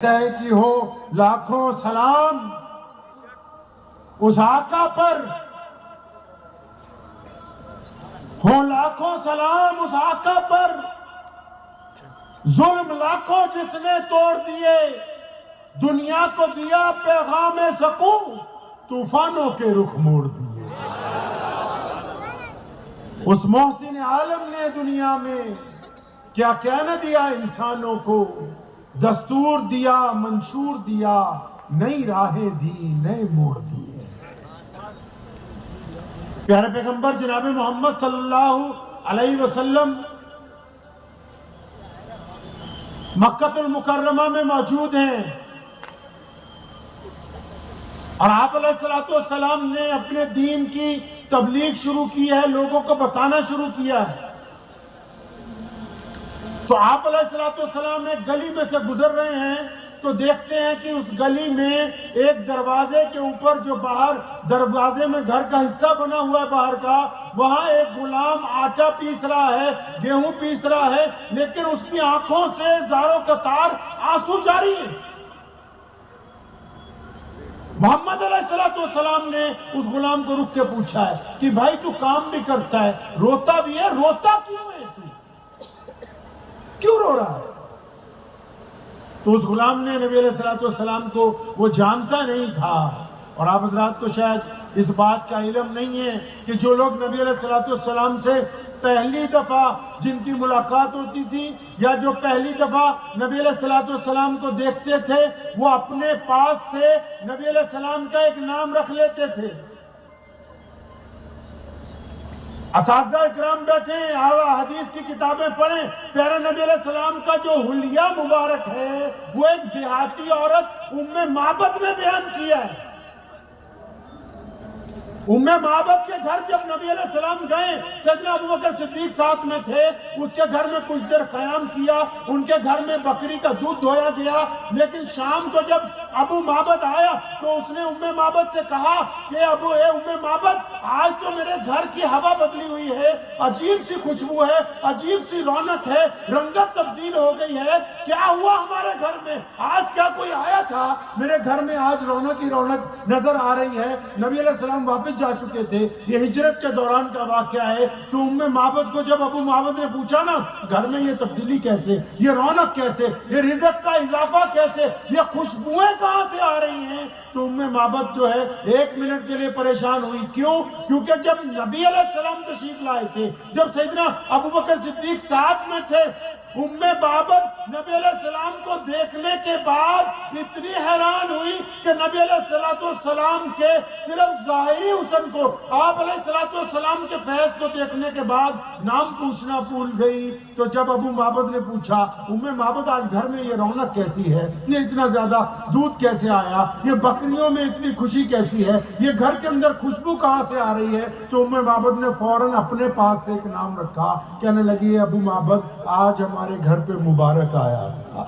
ہے کہ ہو لاکھوں سلام اس آقا پر، ہو لاکھوں سلام اس آقا پر، ظلم لاکھوں جس نے توڑ دیے، دنیا کو دیا پیغام سکون، طوفانوں کے رخ موڑ دیے۔ اس محسن عالم نے دنیا میں کیا کیا نہ دیا انسانوں کو، دستور دیا، منشور دیا، نئی راہیں دی، نئے موڑ دیے۔ پیارے پیغمبر جناب محمد صلی اللہ علیہ وسلم مکہ المکرمہ میں موجود ہیں، اور آپ علیہ السلام نے اپنے دین کی تبلیغ شروع کی ہے، لوگوں کو بتانا شروع کیا ہے۔ تو آپ علیہ السلام ایک گلی میں سے گزر رہے ہیں تو دیکھتے ہیں کہ اس گلی میں ایک دروازے کے اوپر، جو باہر دروازے میں گھر کا حصہ بنا ہوا ہے باہر کا، وہاں ایک غلام آٹا پیس رہا ہے، گیہوں پیس رہا ہے، لیکن اس کی آنکھوں سے زاروں قطار آنسو جاری ہے۔ محمد علیہ السلام نے اس غلام کو رک کے پوچھا ہے کہ بھائی تو کام بھی کرتا ہے، روتا بھی ہے، روتا کیوں ہے تو؟ کیوں رو رہا ہے؟ تو اس غلام نے نبی علیہ السلام کو، وہ جانتا نہیں تھا، اور آپ حضرات کو شاید اس بات کا علم نہیں ہے کہ جو لوگ نبی علیہ السلام سے پہلی دفعہ جن کی ملاقات ہوتی تھی، یا جو پہلی دفعہ نبی علیہ السلام کو دیکھتے تھے، وہ اپنے پاس سے نبی علیہ السلام کا ایک نام رکھ لیتے تھے۔ اساتذہ اکرام بیٹھے ہیں، حدیث کی کتابیں پڑھیں، پیارے نبی علیہ السلام کا جو حلیہ مبارک ہے وہ ایک دیہاتی عورت ام معبد نے بیان کیا ہے۔ ام معبد کے گھر جب نبی علیہ السلام گئے، سیدنا ابوبکر صدیق ساتھ میں تھے، اس کے گھر میں کچھ دیر قیام کیا، ان کے گھر میں بکری کا دودھ دھویا گیا، لیکن شام کو جب ابو معبد آیا تو اس نے ام معبد سے کہا کہ ام معبد، آج تو میرے گھر کی ہوا بدلی ہوئی ہے، عجیب سی خوشبو ہے، عجیب سی رونق ہے، رنگت تبدیل ہو گئی ہے، کیا ہوا ہمارے گھر میں؟ آج کیا کوئی آیا تھا میرے گھر میں؟ آج رونق ہی رونق نظر آ رہی ہے۔ نبی علیہ السلام واپس جا چکے تھے، یہ ہجرت کے دوران کا واقعہ ہے۔ تو ام معبد کو جب ابو معبد نے پوچھا نا، گھر میں یہ تبدیلی کیسے، یہ رونق کیسے، یہ رزق کا اضافہ کیسے، یہ خوشبوئیں کہاں سے آ رہی ہیں، تو ام معبد جو ہے 1 منٹ کے لیے پریشان ہوئی۔ کیوں؟ کیونکہ جب نبی علیہ السلام تشریف لائے تھے، جب سیدنا ابوبکر صدیق ساتھ میں تھے، ام معبد نبی علیہ السلام کو دیکھنے کے بعد اتنی حیران ہوئی کہ نبی علیہ السلام کے صرف ظاہری حسن کو، آپ علیہ السلام کے فیض کو دیکھنے کے بعد نام پوچھنا بھول گئی۔ تو جب ابو معبد نے پوچھا، ام معبد آج گھر میں یہ رونق کیسی ہے، یہ اتنا زیادہ دودھ کیسے آیا، یہ بکریوں میں اتنی خوشی کیسی ہے، یہ گھر کے اندر خوشبو کہاں سے آ رہی ہے؟ تو ام معبد نے فوراً اپنے پاس سے ایک نام رکھا، کہنے لگی ابو معبد، آج ہمارے گھر پہ مبارک آیا تھا۔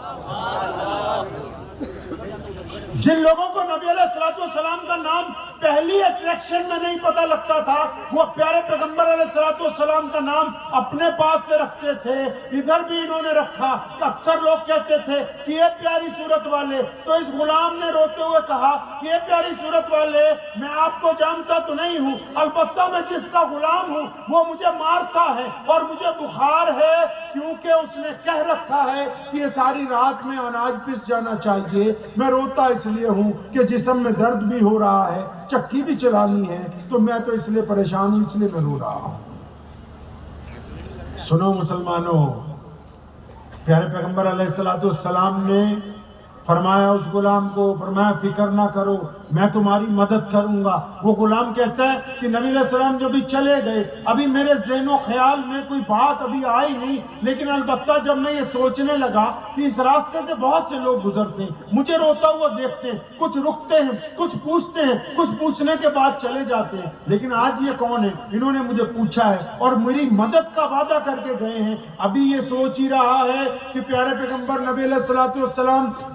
جن لوگوں کو نبی علیہ السلام کا نام پہلی اٹریکشن میں نہیں پتہ لگتا تھا، وہ پیارے پیغمبر علیہ السلام کا نام اپنے پاس سے رکھتے تھے۔ ادھر بھی انہوں نے رکھا کہ اکثر لوگ کہتے تھے کہ یہ پیاری صورت والے، تو اس غلام نے روتے ہوئے کہا کہ یہ پیاری صورت والے، میں آپ کو جانتا تو نہیں ہوں، البتہ میں جس کا غلام ہوں وہ مجھے مارتا ہے اور مجھے بخار ہے، کیونکہ اس نے کہہ رکھا ہے کہ یہ ساری رات میں اناج پس جانا چاہیے۔ میں روتا اس لیے ہوں کہ جسم میں درد بھی ہو رہا ہے، چکی بھی چلانی ہے، تو میں تو اس لیے پریشان ہوں، اس لیے میں رو رہا ہوں۔ سنو مسلمانوں، پیارے پیغمبر علیہ السلام نے فرمایا اس غلام کو، فرمایا فکر نہ کرو، میں تمہاری مدد کروں گا۔ وہ غلام کہتا ہے کہ نبی علیہ السلام جب بھی چلے گئے، ابھی میرے ذہن و خیال میں کوئی بات ابھی آئی نہیں، لیکن البتہ جب میں یہ سوچنے لگا کہ اس راستے سے بہت سے لوگ گزرتے ہیں، مجھے روتا ہوا دیکھتے ہیں، کچھ رکتے ہیں، کچھ پوچھتے ہیں، کچھ پوچھنے کے بعد چلے جاتے ہیں، لیکن آج یہ کون ہے؟ انہوں نے مجھے پوچھا ہے اور میری مدد کا وعدہ کر کے گئے ہیں۔ ابھی یہ سوچ ہی رہا ہے کہ پیارے پیغمبر نبی علیہ السلام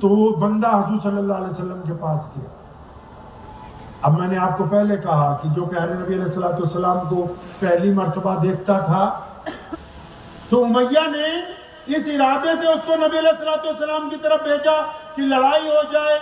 تو وہ بندہ حضور صلی اللہ علیہ وسلم کے پاس گیا. اب میں نے آپ کو پہلے کہا کہ جو پیارے نبی علیہ السلام کو پہلی مرتبہ دیکھتا تھا تو امیہ نے اس ارادے سے اس کو نبی علیہ السلام کی طرف بھیجا کہ لڑائی ہو جائے.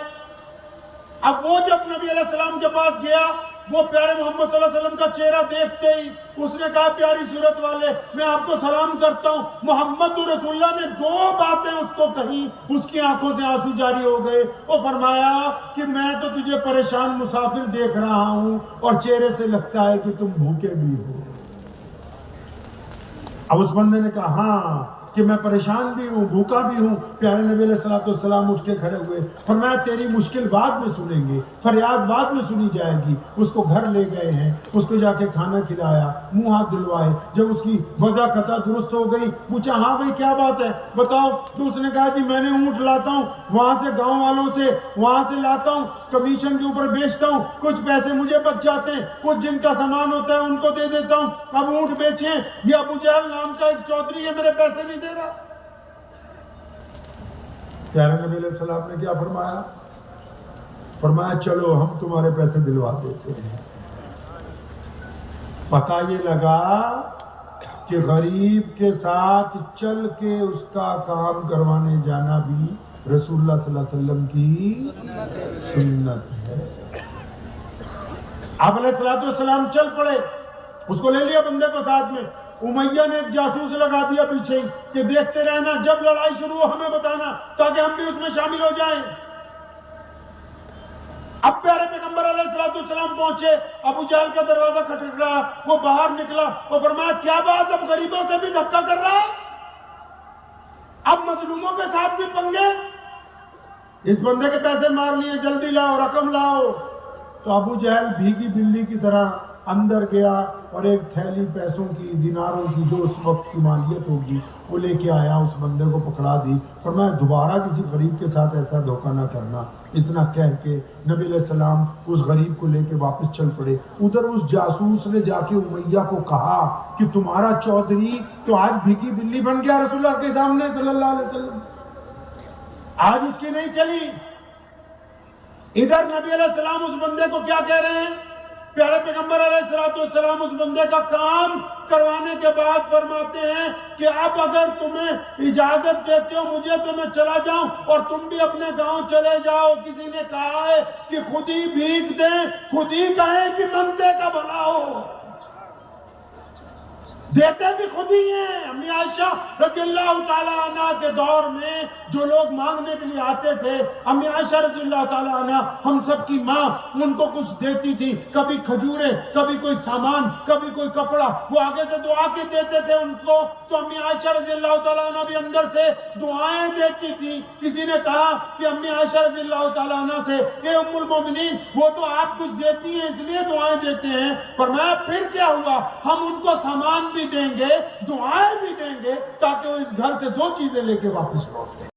اب وہ جب نبی علیہ السلام کے پاس گیا وہ پیارے محمد صلی اللہ علیہ وسلم کا چہرہ دیکھتے ہی اس نے کہا پیاری صورت والے میں آپ کو سلام کرتا ہوں. محمد رسول اللہ نے 2 باتیں اس کو کہیں, اس کی آنکھوں سے آنسو جاری ہو گئے. وہ فرمایا کہ میں تو تجھے پریشان مسافر دیکھ رہا ہوں اور چہرے سے لگتا ہے کہ تم بھوکے بھی ہو. اب اس بندے نے کہا ہاں کہ میں پریشان بھی ہوں, بھوکا بھی ہوں. پیارے نبی علیہ السلام اٹھ کے کھڑے ہوئے, فرمایا تیری مشکل بعد میں سنیں گے, فریاد بعد میں سنی جائے گی. اس کو گھر لے گئے ہیں, اس کو جا کے کھانا کھلایا, منہ ہاتھ دھلوائے. جب اس کی وضع قطع درست ہو گئی, پوچھا ہاں بھائی کیا بات ہے بتاؤ. تو اس نے کہا جی میں نے اونٹ لاتا ہوں وہاں سے, گاؤں والوں سے وہاں سے لاتا ہوں, کمیشن کے اوپر بیچتا ہوں, کچھ پیسے مجھے بچ جاتے ہیں, کچھ جن کا سامان ہوتا ہے ان کو دے دیتا ہوں. اب اونٹ بیچیں, یہ ابو جہل نام کا ایک چودھری ہے میرے پیسے نہیں دے رہا. پیارے نبی علیہ السلام نے کیا فرمایا؟ فرمایا چلو ہم تمہارے پیسے دلوا دیتے ہیں. پتہ یہ لگا کہ غریب کے ساتھ چل کے اس کا کام کروانے جانا بھی رسول اللہ صلی اللہ علیہ وسلم کی سنت ہے. آپ علیہ السلام چل پڑے, اس کو لے لیا بندے کو ساتھ میں. امیہ نے ایک جاسوس لگا دیا پیچھے ہی کہ دیکھتے رہنا, جب لڑائی شروع ہو ہمیں بتانا تاکہ ہم بھی اس میں شامل ہو جائیں. اب پیارے پیغمبر علیہ السلام پہنچے, ابو جہل کا دروازہ کھٹکھ رہا, وہ باہر نکلا, وہ فرمایا کیا بات اب غریبوں سے بھی دھکا کر رہا ہے, اب مظلوموں کے ساتھ بھی پنگے, اس بندے کے پیسے مار لیے, جلدی لاؤ رقم لاؤ. تو ابو جہل بھیگی بلی کی طرح اندر گیا اور ایک تھیلی پیسوں کی, دیناروں کی, جو اس وقت کی مالیت ہوگی وہ لے کے آیا, اس بندے کو پکڑا دی. فرمایا دوبارہ کسی غریب کے ساتھ ایسا دھوکہ نہ کرنا. اتنا کہہ کے نبی علیہ السلام اس غریب کو لے کے واپس چل پڑے. ادھر اس جاسوس نے جا کے امیہ کو کہا کہ تمہارا چودھری تو آج بھیگی بلی بن گیا رسول اللہ کے سامنے صلی اللہ علیہ وسلم, آج اس کی نہیں چلی. ادھر نبی علیہ السلام اس بندے کو کیا کہہ رہے ہیں؟ پیارے پیغمبر علیہ السلام اس بندے کا کام کروانے کے بعد فرماتے ہیں کہ اب اگر تمہیں اجازت دیتے ہو مجھے تو میں چلا جاؤں اور تم بھی اپنے گاؤں چلے جاؤ. کسی نے کہا ہے کہ خود ہی بھیگ دیں, خود ہی کہیں کہ منتے کا بھلا ہو, دیتے بھی خود ہی ہیں. امی عائشہ رضی اللہ تعالیٰ عنہ کے دور میں جو لوگ مانگنے کے لیے آتے تھے, امی عائشہ رضی اللہ تعالیٰ عنہ ہم سب کی ماں ان کو کچھ دیتی تھی, کبھی کھجوریں, کبھی کوئی سامان, کبھی کوئی کپڑا, وہ آگے سے دعا کے دیتے تھے ان کو. تو امی عائشہ رضی اللہ تعالیٰ عنہ بھی اندر سے دعائیں دیتی تھی. کسی نے کہا کہ امی عائشہ رضی اللہ تعالیٰ عنہ سے, اے ام المومنین وہ تو آپ کچھ دیتی ہیں اس لیے دعائیں دیتے ہیں. فرمایا پھر کیا ہوا, ہم ان کو سامان بھی دیں گے, دعائیں بھی دیں گے, تاکہ وہ اس گھر سے 2 چیزیں لے کے واپس لوٹیں.